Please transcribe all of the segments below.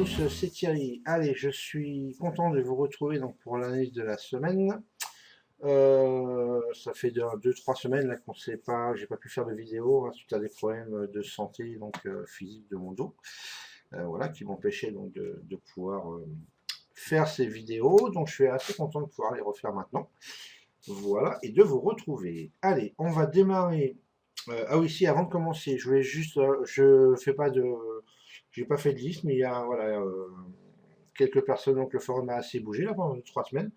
tous, c'est Thierry. Allez, je suis content de vous retrouver donc pour l'analyse de la semaine. Ça fait 2-3 semaines là qu'on sait pas, j'ai pas pu faire de vidéo suite à des problèmes de santé donc physique de mon dos, voilà, qui m'empêchaient donc de pouvoir faire ces vidéos. Donc je suis assez content de pouvoir les refaire maintenant. Voilà, et de vous retrouver. Allez, on va démarrer. Ah oui, si, avant de commencer, je voulais juste, je fais pas de, j'ai pas fait de liste, mais il y a voilà quelques personnes, donc le forum a assez bougé là pendant 3 semaines.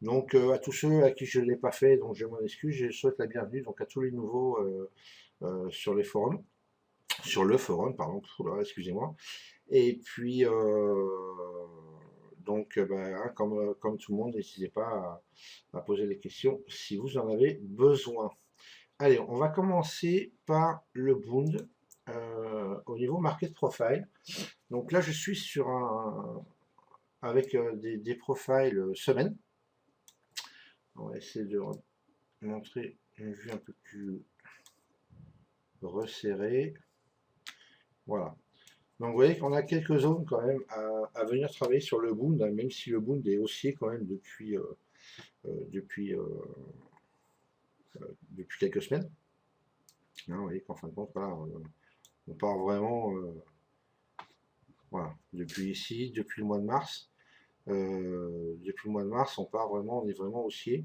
Donc à tous ceux à qui je ne l'ai pas fait, donc je m'en excuse, je souhaite la bienvenue donc à tous les nouveaux sur les forums, sur le forum, pardon, excusez-moi. Et puis donc hein, comme tout le monde, n'hésitez pas à poser des questions si vous en avez besoin. Allez, on va commencer par le Bund au niveau Market Profile. Donc là, je suis sur avec des profiles semaine. On va essayer de montrer une vue un peu plus resserrée. Voilà. Donc vous voyez qu'on a quelques zones quand même à venir travailler sur le Bund, hein, même si le Bund est haussier quand même depuis quelques semaines. Hein, vous voyez qu'en fin de compte, voilà, on part vraiment, voilà, depuis ici, depuis le mois de mars. Depuis le mois de mars, on est vraiment haussier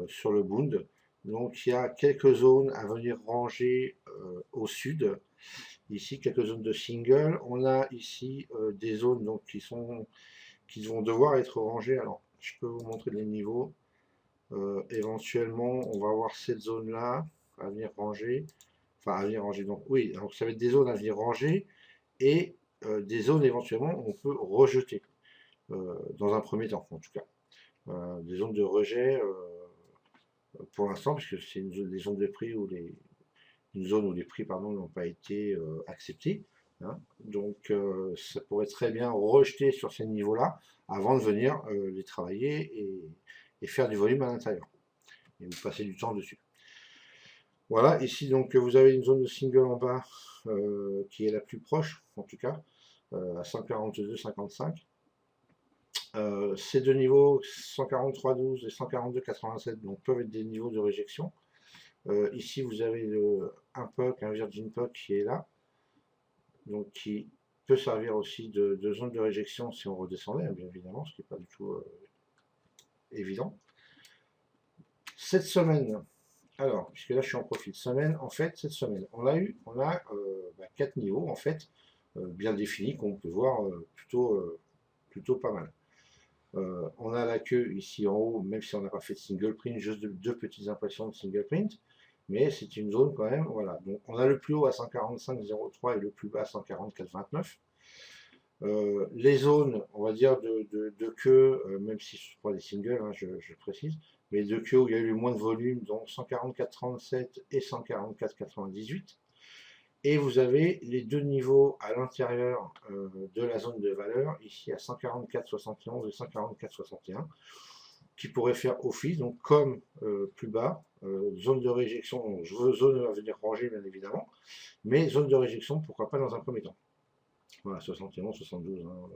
sur le Bund. Donc il y a quelques zones à venir ranger au sud. Ici, quelques zones de single. On a ici des zones donc, qui vont devoir être rangées. Alors, je peux vous montrer les niveaux. Éventuellement, on va avoir cette zone-là à venir ranger. Enfin, à venir ranger. Donc oui, donc ça va être des zones à venir ranger et des zones éventuellement où on peut rejeter. Dans un premier temps, en tout cas. Des zones de rejet pour l'instant, puisque c'est des zones de prix une zone où les prix n'ont pas été acceptés. Hein. Donc ça pourrait très bien rejeter sur ces niveaux-là avant de venir les travailler et faire du volume à l'intérieur. Et vous passez du temps dessus. Voilà, ici donc vous avez une zone de single en bas qui est la plus proche, en tout cas, à 142,55. Ces deux niveaux, 143,12 et 142,87, donc peuvent être des niveaux de réjection. Ici, vous avez un puck, un Virgin puck qui est là, donc qui peut servir aussi de zone de réjection si on redescendait, hein, bien évidemment, ce qui n'est pas du tout évident. Cette semaine, alors, puisque là je suis en profil semaine, en fait, cette semaine, on a 4 niveaux, en fait, bien définis, qu'on peut voir plutôt pas mal. On a la queue ici en haut, même si on n'a pas fait de single print, juste deux petites impressions de single print, mais c'est une zone quand même, voilà. Donc on a le plus haut à 145,03 et le plus bas à 144,29. Les zones, on va dire, de queue, même si ce ne sont pas des singles, hein, je précise, mais de queue où il y a eu le moins de volume, donc 144,37 et 144,98. Et vous avez les deux niveaux à l'intérieur de la zone de valeur, ici à 144,71 et 144,61, qui pourraient faire office, donc comme plus bas, zone de réjection, zone à venir ranger bien évidemment, mais zone de réjection, pourquoi pas dans un premier temps. Voilà, 71, 72, hein,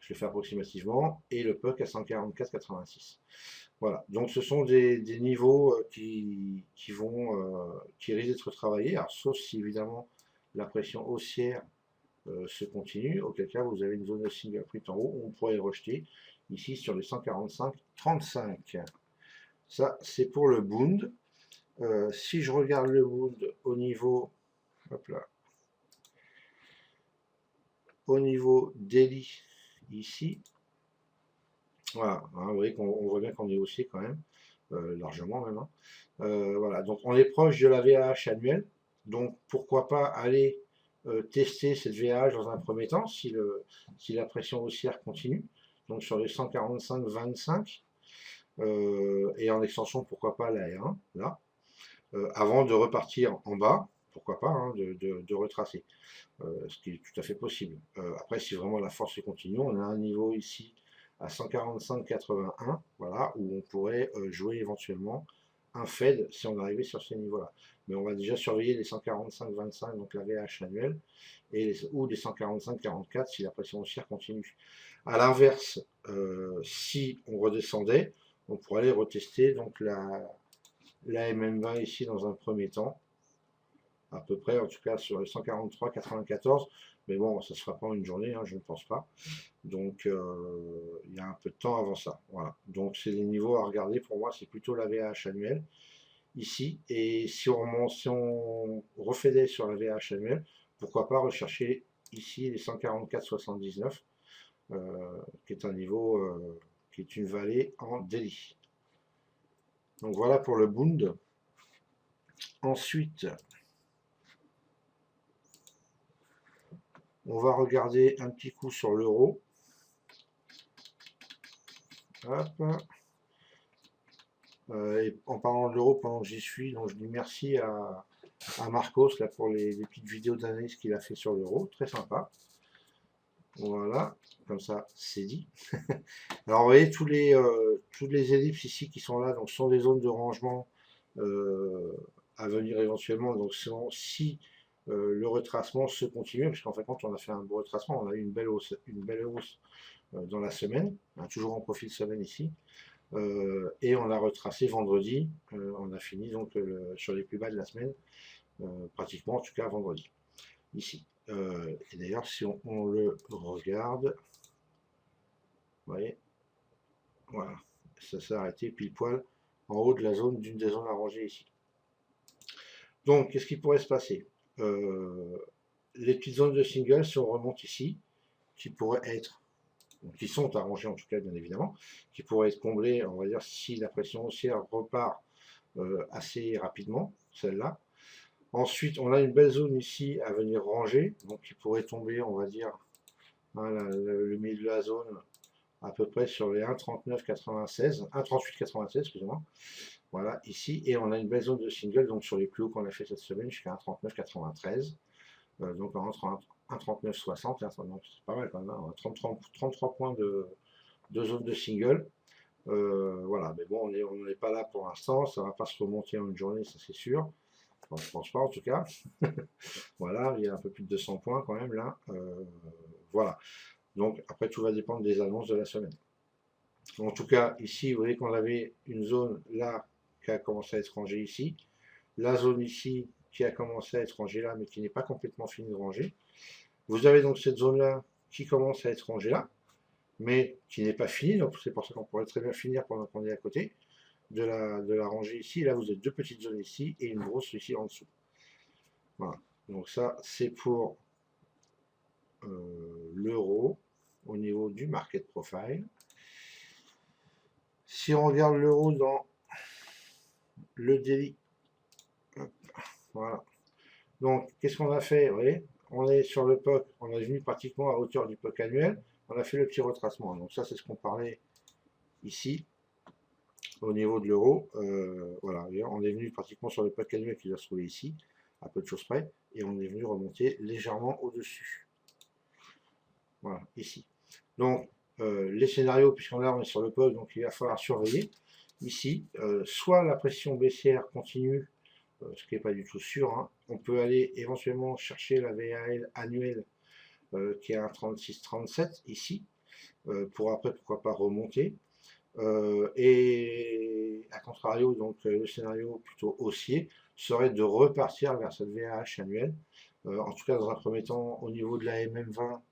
je le fais approximativement, et le puck à 144,86. Voilà, donc ce sont des niveaux qui risquent d'être travaillés, alors, sauf si évidemment la pression haussière se continue, auquel cas vous avez une zone de single print en haut où on pourrait rejeter, ici sur les 145,35. Ça, c'est pour le Bund. Si je regarde le Bund au niveau, hop là, au niveau daily, ici, voilà, hein, vous voyez qu'on voit bien qu'on est haussier quand même, largement même. Hein. Voilà, donc on est proche de la VAH annuelle, donc pourquoi pas aller tester cette VAH dans un premier temps si la pression haussière continue, donc sur les 145,25, et en extension pourquoi pas la R1, là, avant de repartir en bas, pourquoi pas, hein, de retracer, ce qui est tout à fait possible. Après, si vraiment la force continue, on a un niveau ici à 145,81, voilà, où on pourrait jouer éventuellement un Fed si on arrivait sur ces niveaux-là. Mais on va déjà surveiller les 145,25, donc la VH annuelle, ou les 145,44 si la pression haussière continue. À l'inverse, si on redescendait, on pourrait aller retester donc la MM20 ici dans un premier temps, à peu près, en tout cas sur les 143,94. Mais bon, ça ne se fera pas en une journée, hein, je ne pense pas. Donc, il y a un peu de temps avant ça. Voilà. Donc, c'est les niveaux à regarder. Pour moi, c'est plutôt la VH annuelle ici. Et si on refait sur la VH annuelle, pourquoi pas rechercher ici les 144,79, qui est un niveau, qui est une vallée en daily. Donc, voilà pour le Bund. Ensuite, on va regarder un petit coup sur l'euro. Et en parlant de l'euro, pendant que j'y suis, donc je dis merci à Marcos là, pour les petites vidéos d'analyse qu'il a fait sur l'euro. Très sympa. Voilà, comme ça, c'est dit. Alors, vous voyez, toutes les ellipses ici qui sont là, donc sont des zones de rangement à venir éventuellement. Donc, si le retracement se continue, puisqu'en fait, quand on a fait un beau retracement, on a eu une belle hausse dans la semaine, hein, toujours en profil semaine ici, et on a retracé vendredi, on a fini donc sur les plus bas de la semaine, pratiquement en tout cas vendredi, ici. Et d'ailleurs si on le regarde, vous voyez, voilà, ça s'est arrêté pile poil en haut de la zone, d'une des zones arrangées ici. Donc qu'est-ce qui pourrait se passer? Les petites zones de single, si on remonte ici, qui pourraient être, qui sont arrangées en tout cas bien évidemment, qui pourraient être comblées, on va dire, si la pression haussière repart assez rapidement, celle-là. Ensuite, on a une belle zone ici à venir ranger, donc qui pourrait tomber, on va dire, hein, le milieu de la zone, à peu près sur les 1,39,96, 1,38,96, excusez-moi. Voilà, ici, et on a une belle zone de single, donc sur les plus hauts qu'on a fait cette semaine, jusqu'à 1,39,93. Donc entre 1,39,60, donc c'est pas mal quand même, hein, 33 points de zone de single. Voilà, mais bon, on n'est pas là pour l'instant, ça ne va pas se remonter en une journée, ça c'est sûr. Enfin, je pense pas en tout cas. Voilà, il y a un peu plus de 200 points quand même là. Voilà. Donc après tout va dépendre des annonces de la semaine. En tout cas, ici, vous voyez qu'on avait une zone là qui a commencé à être rangée ici. La zone ici qui a commencé à être rangée là, mais qui n'est pas complètement finie de ranger. Vous avez donc cette zone-là qui commence à être rangée là, mais qui n'est pas finie. Donc c'est pour ça qu'on pourrait très bien finir pendant qu'on est à côté de la rangée ici. Là, vous avez deux petites zones ici et une grosse ici en dessous. Voilà. Donc ça, c'est pour l'euro au niveau du market profile. Si on regarde l'euro dans le daily, voilà. Donc, qu'est-ce qu'on a fait? Vous voyez, on est sur le POC, on est venu pratiquement à hauteur du POC annuel, on a fait le petit retracement. Donc ça, c'est ce qu'on parlait ici, au niveau de l'euro. Voilà, on est venu pratiquement sur le POC annuel qui doit se trouver ici, à peu de choses près, et on est venu remonter légèrement au-dessus. Voilà, ici. Donc, les scénarios, puisqu'on est sur le POC, donc il va falloir surveiller. Ici, soit la pression baissière continue, ce qui n'est pas du tout sûr, hein. On peut aller éventuellement chercher la VAL annuelle qui est à 36,37 ici, pour après, pourquoi pas, remonter. Et à contrario, donc le scénario plutôt haussier serait de repartir vers cette VAH annuelle. En tout cas, dans un premier temps, au niveau de la MM20,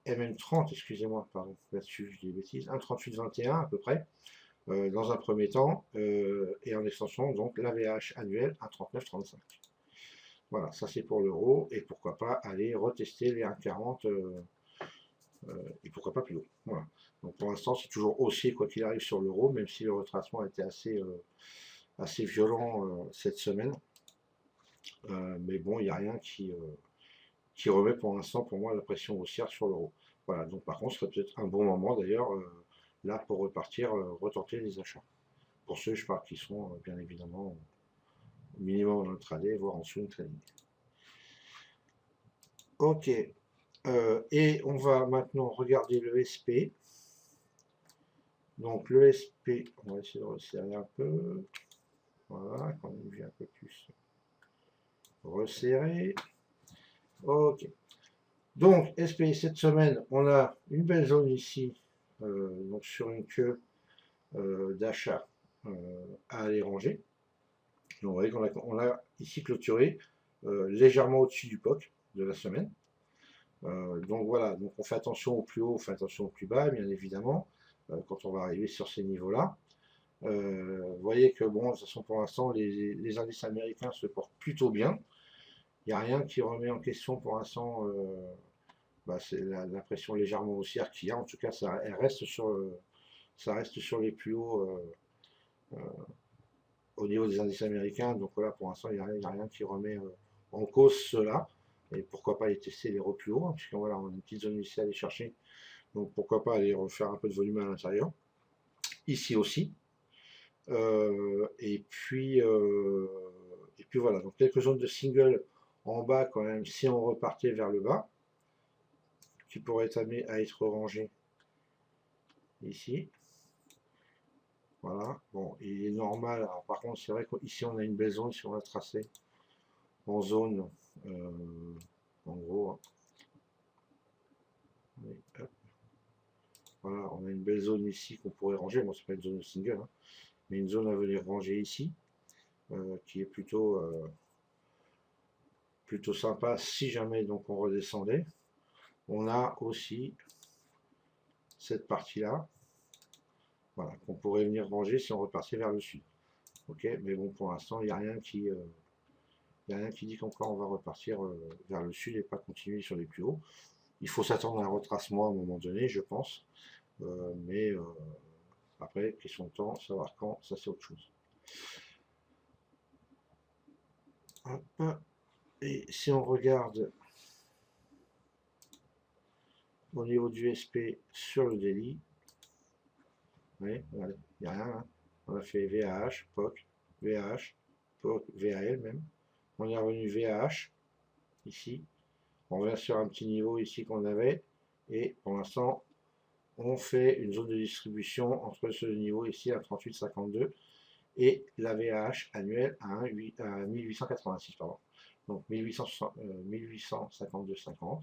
MM30, excusez-moi, pardon, là-dessus je dis des bêtises, 1,38,21 à peu près, dans un premier temps, et en extension, donc la VH annuelle 1,39,35. Voilà, ça c'est pour l'euro, et pourquoi pas aller retester les 1,40, et pourquoi pas plus haut. Voilà. Donc pour l'instant, c'est toujours haussier quoi qu'il arrive sur l'euro, même si le retracement était assez violent cette semaine. Mais bon, il n'y a rien qui remet pour l'instant pour moi la pression haussière sur l'euro. Voilà, donc par contre, ce serait peut-être un bon moment d'ailleurs là pour repartir, retenter les achats. Pour ceux, je parle, qui sont bien évidemment au minimum dans le intraday, voire en swing trading. Ok, et on va maintenant regarder le SP. Donc le SP, on va essayer de resserrer un peu. Voilà, quand même vu un peu plus resserré. Ok. Donc SP, cette semaine, on a une belle zone ici, donc sur une queue d'achat à aller ranger. Donc, vous voyez qu'on a ici clôturé légèrement au-dessus du POC de la semaine. Donc voilà, donc on fait attention au plus haut, on fait attention au plus bas, bien évidemment, quand on va arriver sur ces niveaux-là. Vous voyez que bon, de toute façon, pour l'instant, les indices américains se portent plutôt bien. Il n'y a rien qui remet en question pour l'instant. C'est la pression légèrement haussière qu'il y a. En tout cas, elle reste ça reste sur les plus hauts au niveau des indices américains. Donc voilà, pour l'instant, il n'y a rien qui remet en cause cela. Et pourquoi pas aller tester les plus hauts, hein, puisqu'on voilà, on a une petite zone ici à aller chercher. Donc pourquoi pas aller refaire un peu de volume à l'intérieur. Ici aussi. Et puis voilà, donc quelques zones de single en bas quand même, si on repartait vers le bas, qui pourrait être amené à être rangé ici. Voilà, bon, il est normal. Alors, par contre, c'est vrai qu'ici on a une belle zone, si on va tracer en zone, en gros. Hein. Oui, voilà, on a une belle zone ici qu'on pourrait ranger. Bon, c'est pas une zone de single, hein, mais une zone à venir ranger ici, qui est plutôt sympa si jamais donc on redescendait. On a aussi cette partie-là, voilà, qu'on pourrait venir ranger si on repartait vers le sud. Ok, mais bon, pour l'instant, il n'y a rien qui dit qu'encore on va repartir vers le sud et pas continuer sur les plus hauts. Il faut s'attendre à un retracement à un moment donné, je pense. Mais après, question de temps, savoir quand, ça c'est autre chose. Hop. Et si on regarde au niveau du SP sur le daily, oui, il n'y a rien. Hein. On a fait VAH, POC, VAH, POC, VAL même. On est revenu VAH, ici. On revient sur un petit niveau ici qu'on avait. Et pour l'instant, on fait une zone de distribution entre ce niveau ici à 38,52 et la VAH annuelle à 1886, pardon. Donc 1852,50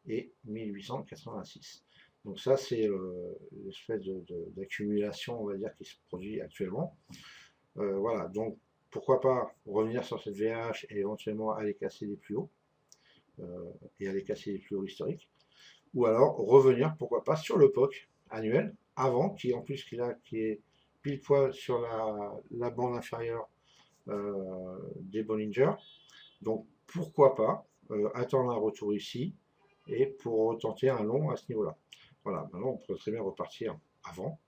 et 1886. Donc ça, c'est l'espèce d'accumulation, on va dire, qui se produit actuellement. Voilà, donc pourquoi pas revenir sur cette VAH et éventuellement aller casser les plus hauts, et aller casser les plus hauts historiques. Ou alors revenir, pourquoi pas, sur le POC annuel, avant, qui en plus qui est pile poil sur la bande inférieure des Bollinger. Donc pourquoi pas attendre un retour ici et pour tenter un long à ce niveau-là. Voilà, maintenant on peut très bien repartir avant,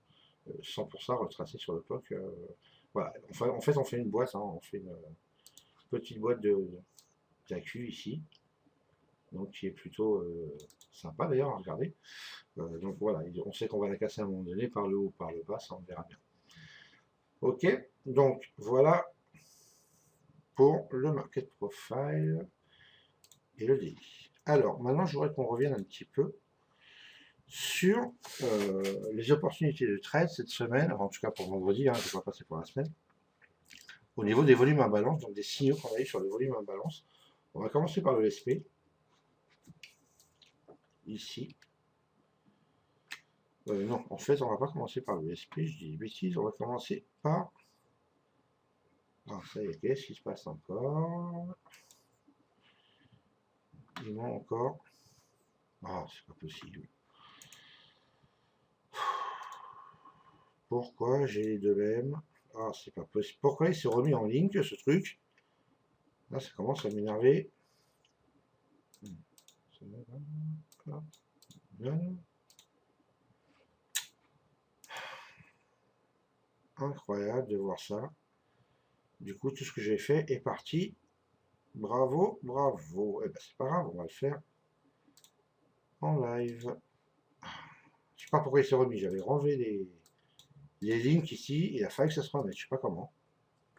sans pour ça retracer sur le POC. Voilà, en fait on fait une boîte, hein, on fait une petite boîte d'accu ici, donc qui est plutôt sympa d'ailleurs à regarder. Donc voilà, on sait qu'on va la casser à un moment donné, par le haut, par le bas, ça on verra bien. Ok, donc voilà pour le market profile et le daily. Alors maintenant je voudrais qu'on revienne un petit peu sur les opportunités de trade cette semaine, en tout cas pour vendredi, hein, je ne vais pas passer pour la semaine, au niveau des volumes imbalance, donc des signaux qu'on a eu sur les volumes imbalance. On va commencer par le SP, ici. Non, en fait, on va pas commencer par le SP, je dis des bêtises, on va commencer par... Ah, ça y est, qu'est-ce qui se passe encore? Il manque encore... Ah, c'est pas possible. Pourquoi j'ai les deux mêmes? Ah, c'est pas possible. Pourquoi il s'est remis en ligne, ce truc? Là, ça commence à m'énerver. Incroyable de voir ça. Du coup, tout ce que j'ai fait est parti. Bravo, bravo. Eh ben, c'est pas grave, on va le faire en live. Je sais pas pourquoi il s'est remis. J'avais renlevé les links ici. Il a fallu que ça se remette. Je sais pas comment.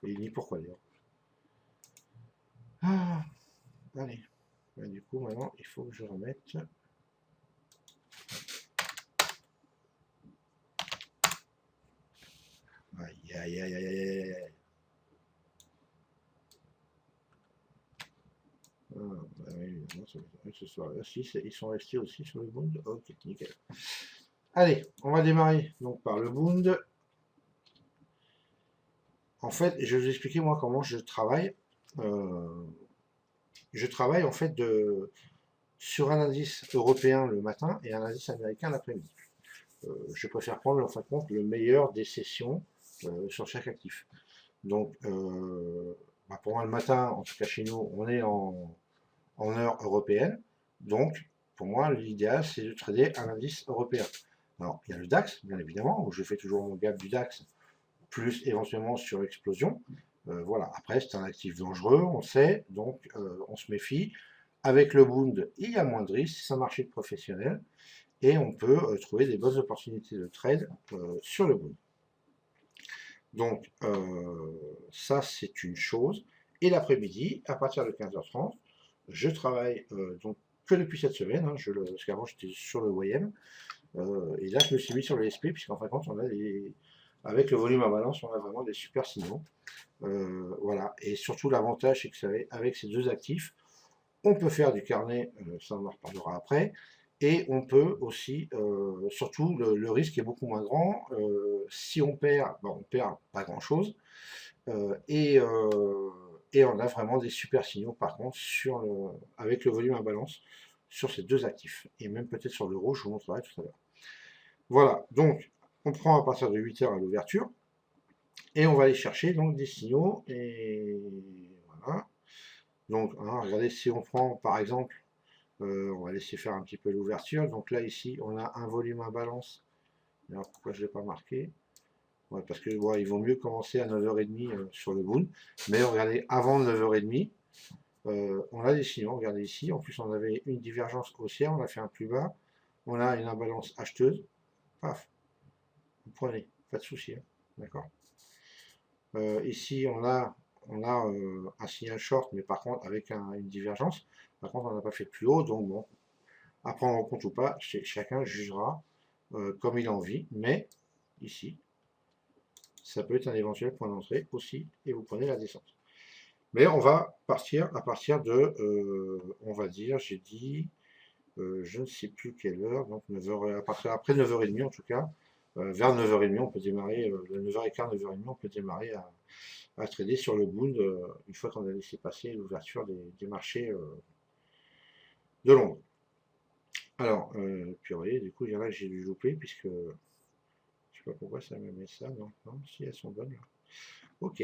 Et ni pourquoi d'ailleurs. Ah, allez. Ben, du coup, maintenant, il faut que je remette. Aïe, aïe, aïe, aïe, aïe, aïe. Ah, bah oui, évidemment, ça m'étonnerait que ce soit là. Si, ils sont restés aussi sur le Bund. Ok, nickel. Allez, on va démarrer donc par le Bund. En fait, je vais vous expliquer moi comment je travaille. Euh, je travaille en fait sur un indice européen le matin et un indice américain l'après-midi. Je préfère prendre en fin de compte le meilleur des sessions sur chaque actif. Donc, bah, pour moi, le matin, en tout cas chez nous, on est en heure européenne. Donc, pour moi, l'idéal, c'est de trader un indice européen. Alors, il y a le DAX, bien évidemment, où je fais toujours mon gap du DAX, plus éventuellement sur explosion. Voilà. Après, c'est un actif dangereux, on sait, donc on se méfie. Avec le Bund, il y a moins de risques, c'est un marché de professionnels, et on peut trouver des bonnes opportunités de trade sur le Bund. Donc, ça, c'est une chose. Et l'après-midi, à partir de 15h30, je travaille donc que depuis cette semaine, hein, parce qu'avant j'étais sur le YM, et là je me suis mis sur le SP, puisqu'en fin de compte, avec le volume à balance, on a vraiment des super signaux. Voilà, et surtout l'avantage, c'est que avec ces deux actifs, on peut faire du carnet, ça on en reparlera après, et on peut aussi, surtout le risque est beaucoup moins grand. Si on perd, bon, on perd pas grand-chose, euh, et, euh, et on a vraiment des super signaux par contre avec le volume à balance sur ces deux actifs, et même peut-être sur l'euro, je vous montrerai tout à l'heure. Voilà, donc on prend à partir de 8h à l'ouverture, et on va aller chercher donc des signaux, et voilà. Donc, hein, regardez, si on prend par exemple, on va laisser faire un petit peu l'ouverture. Donc là, ici, on a un volume à balance. Alors, pourquoi je ne l'ai pas marqué? Ouais, parce que ouais, il vaut mieux commencer à 9h30 sur le Bund. Mais regardez, avant 9h30, on a des signaux. Regardez ici. En plus, on avait une divergence haussière. On a fait un plus bas. On a une imbalance acheteuse. Paf, vous prenez. Pas de souci, hein. D'accord. Ici, on a un signal short, mais par contre, avec une divergence. Par contre, on n'a pas fait de plus haut. Donc, bon, à prendre en compte ou pas, chacun jugera comme il a envie, mais ici, ça peut être un éventuel point d'entrée aussi, et vous prenez la descente. Mais on va partir à partir de, on va dire, j'ai dit, je ne sais plus quelle heure, donc 9h, à partir après 9h30 en tout cas, vers 9h30, on peut démarrer, 9h15, 9h30, on peut démarrer à trader sur le Bund, une fois qu'on a laissé passer l'ouverture des marchés de Londres. Alors, puis vous voyez, du coup, il y en a que j'ai dû louper, puisque je sais pas pourquoi ça me met ça. Non, non, si elles sont bonnes là. Ok.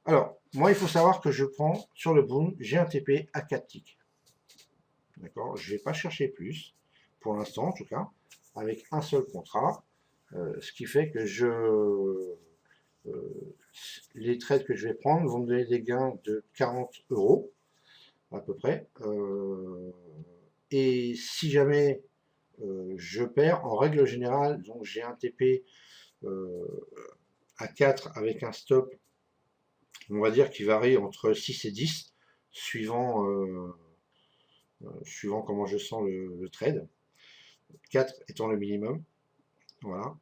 Alors, moi, il faut savoir que je prends sur le Bund, j'ai un TP à 4 ticks. D'accord. Je ne vais pas chercher plus, pour l'instant en tout cas, avec un seul contrat. Ce qui fait que les trades que je vais prendre vont me donner des gains de 40 euros à peu près. Et si jamais je perds, en règle générale, donc j'ai un TP à 4 avec un stop, on va dire, qui varie entre 6 et 10, suivant comment je sens le trade. 4 étant le minimum. Voilà.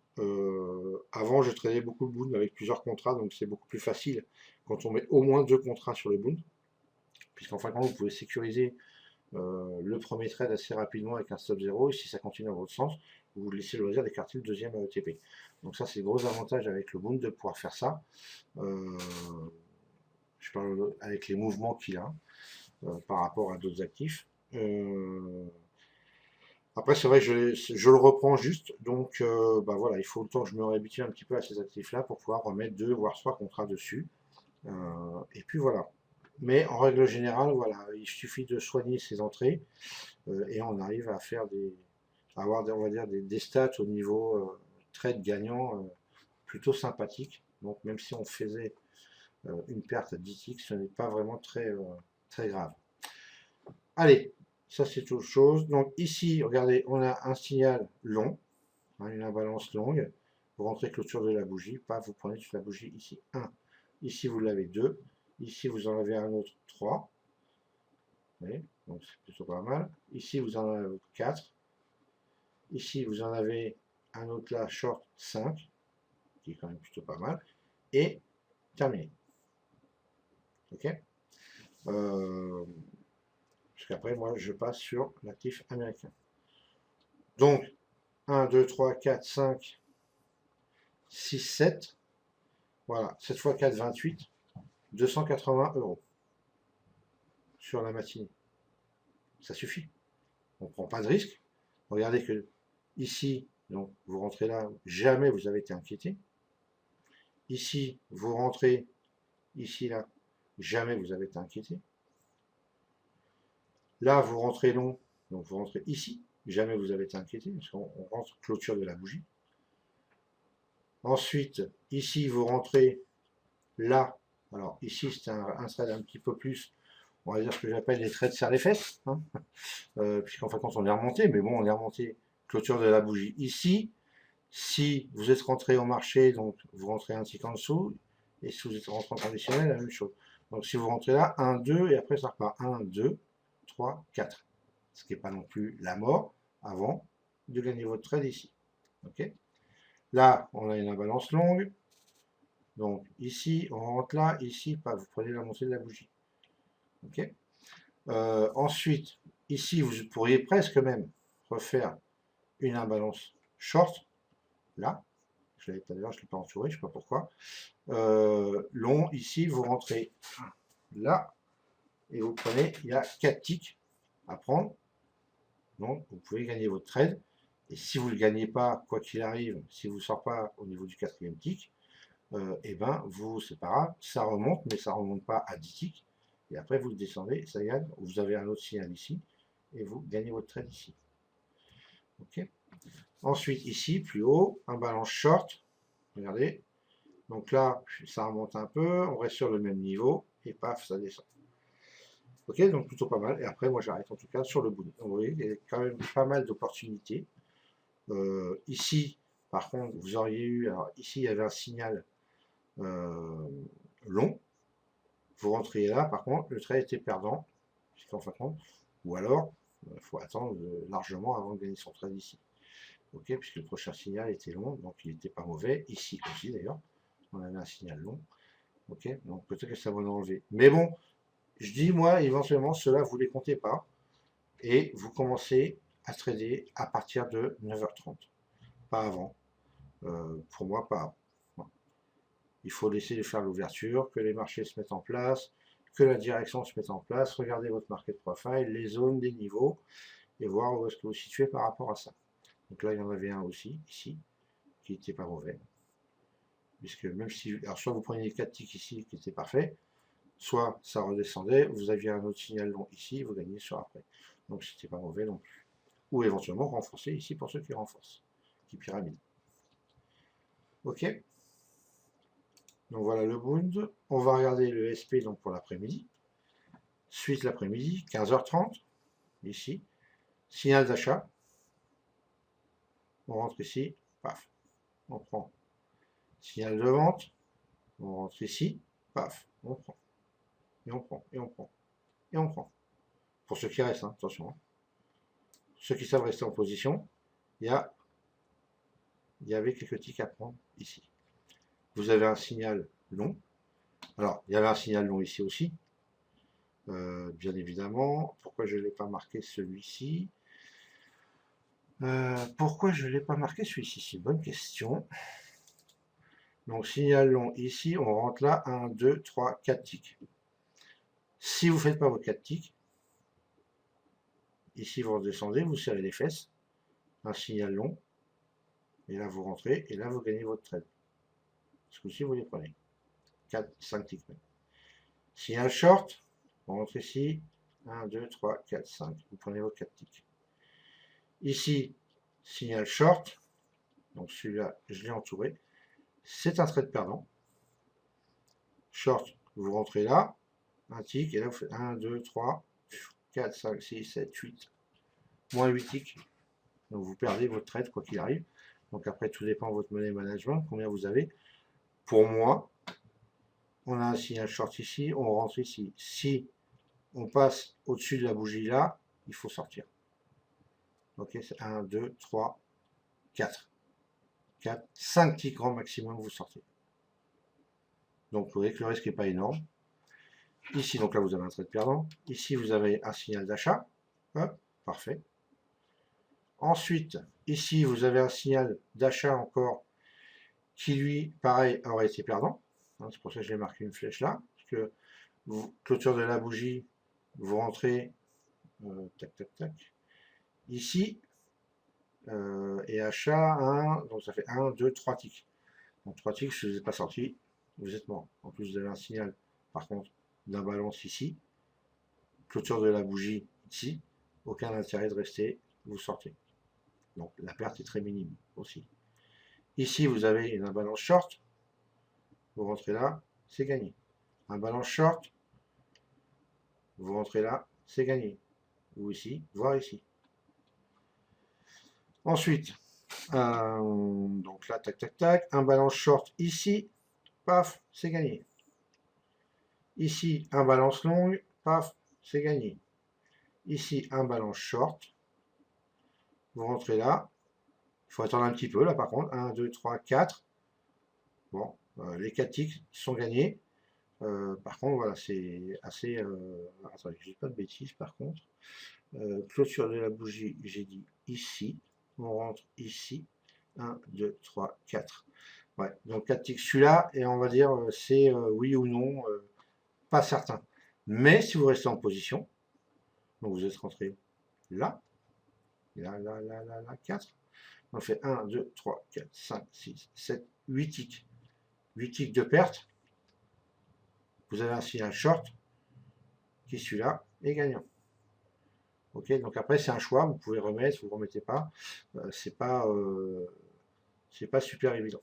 Avant, je tradais beaucoup le Bund avec plusieurs contrats, donc c'est beaucoup plus facile quand on met au moins 2 contrats sur le Bund, puisqu'en fin de compte, vous pouvez sécuriser le premier trade assez rapidement avec un stop 0, et si ça continue dans votre sens, vous laissez le loisir d'écarter le deuxième TP. Donc ça, c'est le gros avantage avec le Bund de pouvoir faire ça. Je parle avec les mouvements qu'il a par rapport à d'autres actifs. Après, c'est vrai que je le reprends juste, donc bah voilà, il faut le temps que je me réhabitue un petit peu à ces actifs-là pour pouvoir remettre 2 voire 3 contrats dessus. Et puis voilà. Mais en règle générale, voilà, il suffit de soigner ses entrées et on arrive à faire à avoir on va dire des stats au niveau trade gagnant plutôt sympathiques. Donc même si on faisait une perte à 10 ticks, ce n'est pas vraiment très grave. Allez, ça c'est autre chose. Donc ici, regardez, on a un signal long, hein, une imbalance longue. Vous rentrez clôture de la bougie, pas vous prenez toute la bougie ici. 1. Ici vous l'avez 2. Ici vous en avez un autre 3. Oui, donc c'est plutôt pas mal. Ici vous en avez 4. Ici vous en avez un autre là, short 5. qui est quand même plutôt pas mal, et terminé. Ok. Parce qu'après, moi, je passe sur l'actif américain. Donc, 1, 2, 3, 4, 5, 6, 7. Voilà, 7 fois 4, 28. 280 € sur la matinée. Ça suffit. On ne prend pas de risque. Regardez que ici, donc, vous rentrez là, jamais vous avez été inquiété. Ici, vous rentrez, ici, là, jamais vous avez été inquiété. Là, vous rentrez long, donc vous rentrez ici, jamais vous avez été inquiété, parce qu'on rentre clôture de la bougie. Ensuite, ici, vous rentrez là. Alors, ici, c'est un trade un petit peu plus, on va dire ce que j'appelle les trades serre les fesses, hein, puisqu'en fin de compte, on est remonté, mais bon, on est remonté clôture de la bougie ici. Si vous êtes rentré au marché, donc vous rentrez un tick en dessous, et si vous êtes rentré en traditionnel, la même chose. Donc si vous rentrez là, 1, 2, et après ça repart 1, 2, 3, 4. Ce qui n'est pas non plus la mort avant de gagner votre trade ici. Okay, là, on a une imbalance longue. Donc ici, on rentre là, ici, pas, vous prenez la montée de la bougie. Okay, ensuite, ici, vous pourriez presque même refaire une imbalance short. Là, je l'avais tout à l'heure, je ne l'ai pas entouré, je ne sais pas pourquoi. Long, ici, vous rentrez là, et vous prenez, il y a 4 ticks à prendre. Donc, vous pouvez gagner votre trade. Et si vous ne le gagnez pas, quoi qu'il arrive, si vous ne sortez pas au niveau du 4e tick, et ben, vous, c'est pas grave, ça remonte, mais ça ne remonte pas à 10 ticks. Et après, vous le descendez, ça gagne, vous avez un autre signal ici, et vous gagnez votre trade ici. Ok. Ensuite, ici, plus haut, un balance short. Regardez. Donc là, ça remonte un peu, on reste sur le même niveau, et paf, ça descend. Ok, donc plutôt pas mal. Et après, moi, j'arrête en tout cas sur le bout. Donc, vous voyez, il y a quand même pas mal d'opportunités. Ici, par contre, vous auriez eu... Alors, ici, il y avait un signal long. Vous rentriez là, par contre, le trade était perdant, puisqu'en fin de compte, ou alors, il faut attendre largement avant de gagner son trade ici. Ok, puisque le prochain signal était long, donc il n'était pas mauvais. Ici aussi, d'ailleurs, on avait un signal long. Ok, donc peut-être que ça va nous enlever. Mais bon, je dis, moi, éventuellement, cela, vous ne les comptez pas. Et vous commencez à trader à partir de 9h30. Pas avant. Pour moi, pas avant. Bon. Il faut laisser faire l'ouverture, que les marchés se mettent en place, que la direction se mette en place. Regardez votre market profile, les zones, les niveaux, et voir où est-ce que vous vous situez par rapport à ça. Donc là, il y en avait un aussi, ici, qui n'était pas mauvais. Puisque même si, alors soit vous preniez 4 ticks ici, qui était parfait, soit ça redescendait, vous aviez un autre signal long ici, vous gagnez sur après. Donc c'était pas mauvais non plus. Ou éventuellement renforcer ici pour ceux qui renforcent, qui pyramident. Ok. Donc voilà le Bund. On va regarder le SP donc pour l'après-midi. Suite l'après-midi, 15h30, ici. Signal d'achat. On rentre ici, paf. On prend. Signal de vente. On rentre ici, paf. On prend. Et on prend, et on prend, et on prend. Pour ceux qui restent, hein, attention. Hein. Ceux qui savent rester en position, il y avait quelques ticks à prendre ici. Vous avez un signal long. Alors, il y avait un signal long ici aussi. Bien évidemment. Pourquoi je ne l'ai pas marqué celui-ci? Pourquoi je ne l'ai pas marqué celui-ci? C'est une bonne question. Donc, signal long ici, on rentre là, 1, 2, 3, 4 ticks. Si vous ne faites pas vos 4 ticks, ici vous redescendez, vous serrez les fesses, un signal long, et là vous rentrez, et là vous gagnez votre trade. Ce coup-ci, vous les prenez. 4, 5 ticks même. Signal short, on rentre ici, 1, 2, 3, 4, 5, vous prenez vos 4 ticks. Ici, signal short, donc celui-là, je l'ai entouré, c'est un trade perdant. Short, vous rentrez là, un tick, et là vous faites 1, 2, 3, 4, 5, 6, 7, 8, moins 8 ticks. Donc vous perdez votre trade quoi qu'il arrive. Donc après, tout dépend de votre money management, combien vous avez. Pour moi, on a un signal short ici, on rentre ici. Si on passe au-dessus de la bougie là, il faut sortir. Ok, c'est 1, 2, 3, 4. 4, 5 ticks grand maximum, vous sortez. Donc vous voyez que le risque n'est pas énorme. Ici, donc là, vous avez un trade perdant. Ici, vous avez un signal d'achat. Parfait. Ensuite, ici, vous avez un signal d'achat encore qui, lui, pareil, aurait été perdant. C'est pour ça que j'ai marqué une flèche là. Parce que clôture de la bougie, vous rentrez, tac, tac, tac. Ici, et achat, 1, donc ça fait 1, 2, 3 ticks. Donc 3 ticks, si vous n'êtes pas sorti, vous êtes mort. En plus, vous avez un signal, par contre, d'un balance ici. Clôture de la bougie ici. Aucun intérêt de rester, vous sortez. Donc la perte est très minime aussi. Ici, vous avez un balance short. Vous rentrez là, c'est gagné. Un balance short. Vous rentrez là, c'est gagné. Ou ici, voire ici. Ensuite, donc là, tac, tac, tac. Un balance short ici. Paf, c'est gagné. Ici, un balance longue. Paf, c'est gagné. Ici, un balance short. Vous rentrez là. Il faut attendre un petit peu là par contre. 1, 2, 3, 4. Bon, les 4 ticks sont gagnés. Par contre, voilà, c'est assez... attendez, je dis pas de bêtises par contre. Clôture de la bougie, j'ai dit ici. On rentre ici. 1, 2, 3, 4. Ouais, donc 4 ticks celui-là, et on va dire c'est oui ou non, pas certain. Mais si vous restez en position, donc vous êtes rentré là, 4. On fait 1, 2, 3, 4, 5, 6, 7, 8 ticks. 8 ticks de perte. Vous avez un signal short qui celui-là est gagnant. Ok, donc après c'est un choix, vous pouvez remettre, vous ne remettez pas. C'est pas super évident.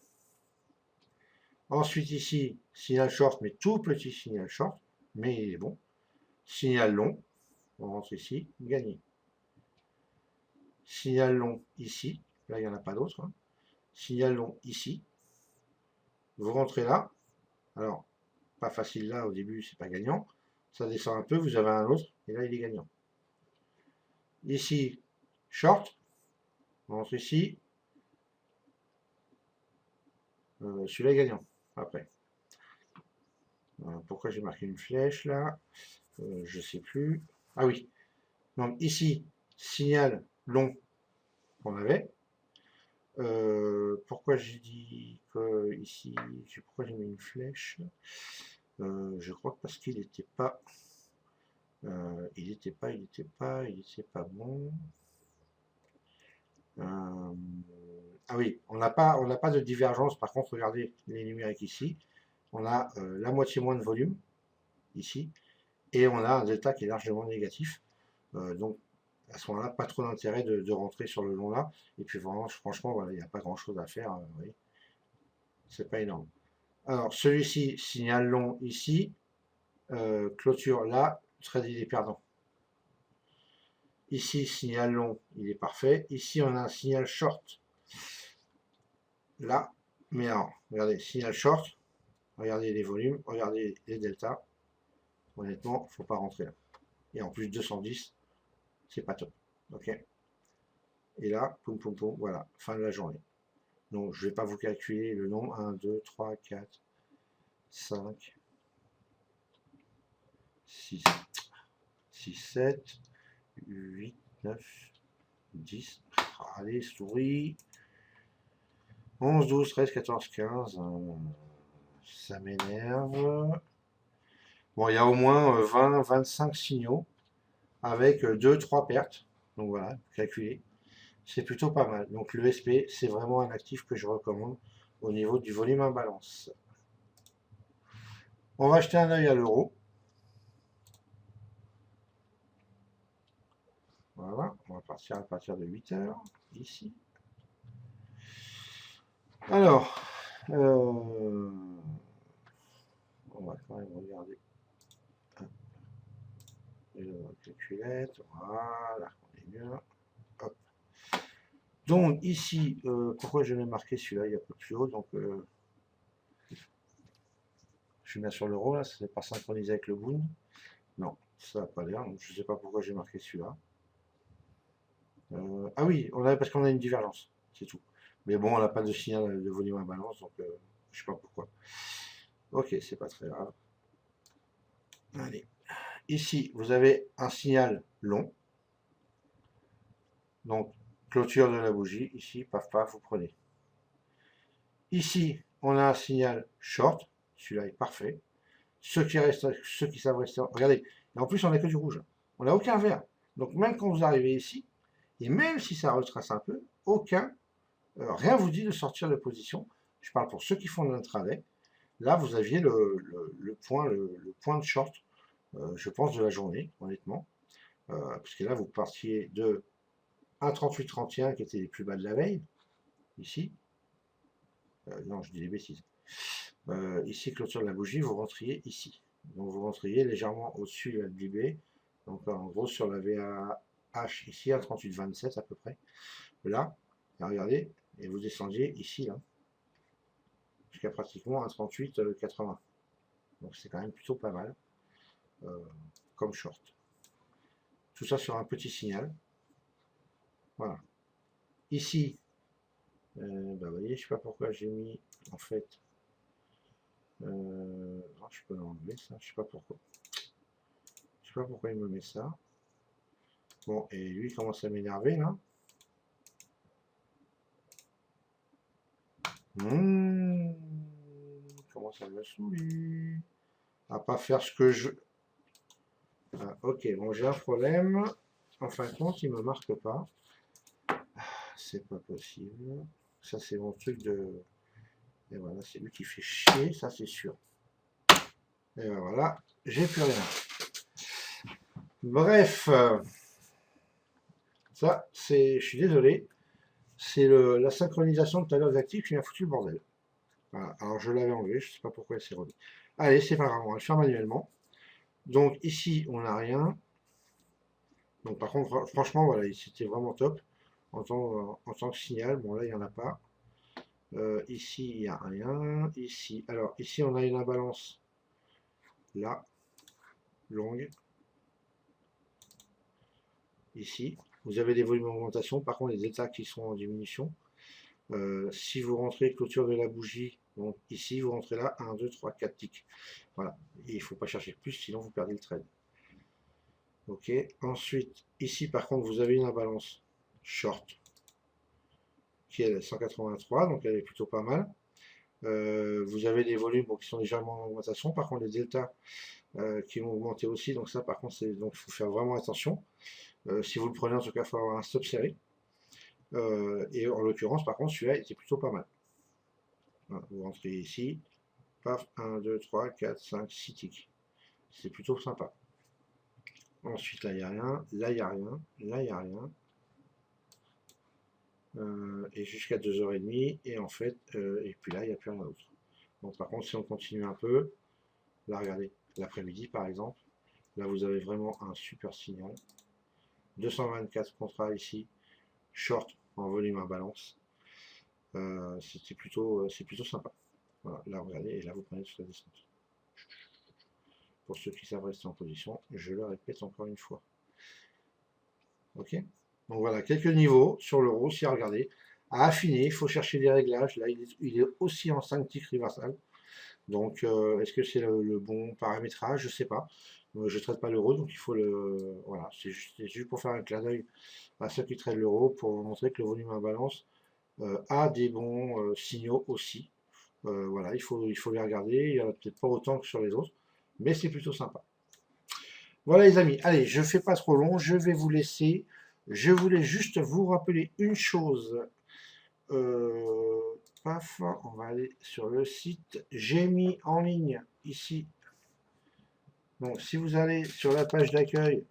Ensuite ici, signal short, mais tout petit signal short, mais il est bon. Signal long, on rentre ici, gagné. Signal long ici, là il n'y en a pas d'autre. Hein. Signal long ici, vous rentrez là. Alors, pas facile là au début, c'est pas gagnant. Ça descend un peu, vous avez un autre, et là il est gagnant. Ici, short, on rentre ici. Celui-là est gagnant, après. Pourquoi j'ai marqué une flèche là? Je sais plus. Ah oui. Donc ici, signal long qu'on avait. Pourquoi j'ai dit que ici, pourquoi j'ai mis une flèche? Je crois que parce qu'il n'était pas, il n'était pas bon. Ah oui, on n'a pas de divergence. Par contre, regardez les numériques ici. On a la moitié moins de volume ici, et on a un delta qui est largement négatif. Donc à ce moment-là, pas trop d'intérêt de rentrer sur le long là. Et puis vraiment, franchement, voilà, il n'y a pas grand-chose à faire. Oui. C'est pas énorme. Alors celui-ci, signal long ici, clôture là, trade il est perdant. Ici, signal long, il est parfait. Ici, on a un signal short. Là, mais alors, regardez, signal short, regardez les volumes, regardez les deltas. Honnêtement, il ne faut pas rentrer là. Et en plus, 210, c'est pas top. Ok. Et là, poum poum poum, voilà, fin de la journée. Donc, je ne vais pas vous calculer le nombre. 1, 2, 3, 4, 5, 6, 6, 7, 8, 9, 10. Allez, souris. 11, 12, 13, 14, 15. Ça m'énerve. Bon, il y a au moins 20, 25 signaux avec 2-3 pertes. Donc voilà, calculé. C'est plutôt pas mal. Donc le SP, c'est vraiment un actif que je recommande au niveau du volume imbalance. On va jeter un œil à l'euro. Voilà, on va partir à partir de 8 heures, ici. Alors, on va quand même regarder. La calculette, voilà, on est bien. Hop. Donc ici, pourquoi je l'ai marqué celui-là, il y a peu plus haut, donc je suis bien sur l'euro, là, ça n'est pas synchronisé avec le Boon. Non, ça n'a pas l'air, donc je ne sais pas pourquoi j'ai marqué celui-là. Ah oui, parce qu'on a une divergence, c'est tout. Mais bon, on n'a pas de signal de volume à balance, donc je sais pas pourquoi. Ok, c'est pas très grave. Allez. Ici, vous avez un signal long. Donc, clôture de la bougie. Ici, paf, paf, vous prenez. Ici, on a un signal short. Celui-là est parfait. Ceux qui savent rester. Regardez. Et en plus, on n'a que du rouge. On n'a aucun vert. Donc, même quand vous arrivez ici, et même si ça retrace un peu, rien vous dit de sortir de position. Je parle pour ceux qui font de l'intraday. Là, vous aviez le point de short, je pense, de la journée, honnêtement. Parce que là, vous partiez de 1,3831 qui était les plus bas de la veille, ici. Non, je dis des bêtises. Ici, clôture de la bougie, vous rentriez ici. Donc, vous rentriez légèrement au-dessus de la LB. Donc, en gros, sur la VAH, ici, à 38,27 à peu près. Là, regardez, et vous descendiez ici, là, jusqu'à pratiquement 1,3880. Donc, c'est quand même plutôt pas mal, comme short. Tout ça sur un petit signal. Voilà. Ici, vous voyez, je sais pas pourquoi j'ai mis, en fait, non, je peux l'enlever ça, je sais pas pourquoi. Je sais pas pourquoi il me met ça. Bon, et lui il commence à m'énerver là. Comment ça me saouler à pas faire ce que je... Ah, ok, bon j'ai un problème. En fin de compte, il me marque pas. C'est pas possible. Ça c'est mon truc de... Et voilà, c'est lui qui fait chier, ça c'est sûr. Et ben voilà, j'ai plus rien. Bref, ça c'est... Je suis désolé. C'est la synchronisation de tout à l'heure actifs qui m'a foutu le bordel. Voilà. Alors je l'avais enlevé, je sais pas pourquoi elle s'est remise. Allez, c'est pas grave, on va le faire manuellement. Donc ici, on n'a rien. Donc par contre, franchement, voilà, c'était vraiment top en tant que signal. Bon, là, il n'y en a pas. Ici, il n'y a rien. Ici, alors ici, on a une imbalance là, longue. Ici, vous avez des volumes d'augmentation. Par contre, les états qui sont en diminution. Si vous rentrez clôture de la bougie, donc ici, vous rentrez là, 1, 2, 3, 4 ticks. Voilà. Et il ne faut pas chercher plus, sinon vous perdez le trade. Ok. Ensuite, ici, par contre, vous avez une imbalance short qui est à 183, donc elle est plutôt pas mal. Vous avez des volumes qui sont légèrement en augmentation. Par contre, les deltas qui vont augmenter aussi. Donc ça, par contre, donc il faut faire vraiment attention. Si vous le prenez, en tout cas, il faut avoir un stop serré. Et en l'occurrence, par contre, celui-là était plutôt pas mal. Voilà, vous rentrez ici, paf, 1, 2, 3, 4, 5, 6 ticks. C'est plutôt sympa. Ensuite, là, il n'y a rien, là, il n'y a rien, là, il n'y a rien. Et jusqu'à 2h30, et en fait, et puis là, il n'y a plus rien d'autre. Donc, par contre, si on continue un peu, là, regardez, l'après-midi, par exemple, là, vous avez vraiment un super signal. 224 contrats ici, short en volume à balance. C'est plutôt sympa. Voilà, là, regardez, et là, vous prenez toute la descente. Pour ceux qui savent rester en position, je le répète encore une fois. Ok. Donc voilà, quelques niveaux sur l'euro, aussi à regarder. À affiner, il faut chercher des réglages. Là, il est aussi en 5 ticks reversal. Donc, est-ce que c'est le bon paramétrage? Je ne sais pas. Je ne traite pas l'euro, donc il faut le... Voilà, c'est juste pour faire un clin d'œil à ceux qui traitent l'euro, pour vous montrer que le volume à balance a des bons signaux aussi. Voilà, il faut les regarder. Il n'y en a peut-être pas autant que sur les autres, mais c'est plutôt sympa. Voilà les amis, allez, je ne fais pas trop long, je vais vous laisser. Je voulais juste vous rappeler une chose. Paf, on va aller sur le site. J'ai mis en ligne ici. Donc si vous allez sur la page d'accueil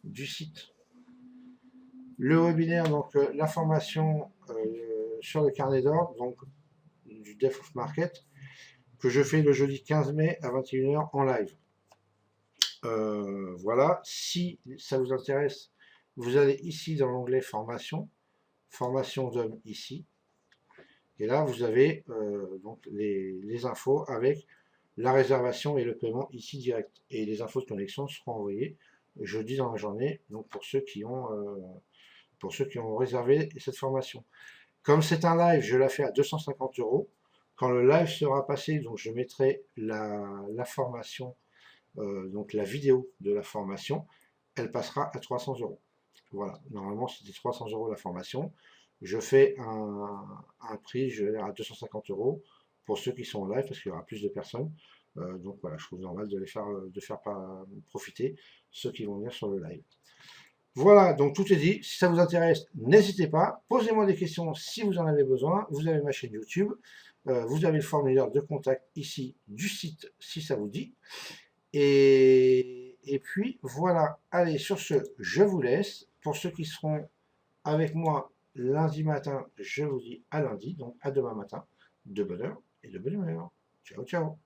du site, le webinaire, donc l'information sur le carnet d'ordre, donc du Depth of Market, que je fais le jeudi 15 mai à 21h en live. Voilà, si ça vous intéresse, vous allez ici dans l'onglet formation, formation d'hommes ici, et là vous avez donc les infos avec la réservation et le paiement ici direct, et les infos de connexion seront envoyées jeudi dans la journée, donc pour ceux qui ont réservé cette formation. Comme c'est un live, je la fais à 250 euros. Quand le live sera passé, donc je mettrai la formation, donc la vidéo de la formation, elle passera à 300 euros. Voilà, normalement c'était 300 euros la formation. Je fais un prix, je vais dire à 250 euros pour ceux qui sont en live parce qu'il y aura plus de personnes. Donc voilà, je trouve normal de faire profiter ceux qui vont venir sur le live. Voilà, donc tout est dit. Si ça vous intéresse, n'hésitez pas. Posez-moi des questions si vous en avez besoin. Vous avez ma chaîne YouTube. Vous avez le formulaire de contact ici du site si ça vous dit. Et puis voilà. Allez, sur ce, je vous laisse. Pour ceux qui seront avec moi lundi matin, je vous dis à lundi, donc à demain matin, de bonne heure et de bonne humeur. Ciao, ciao.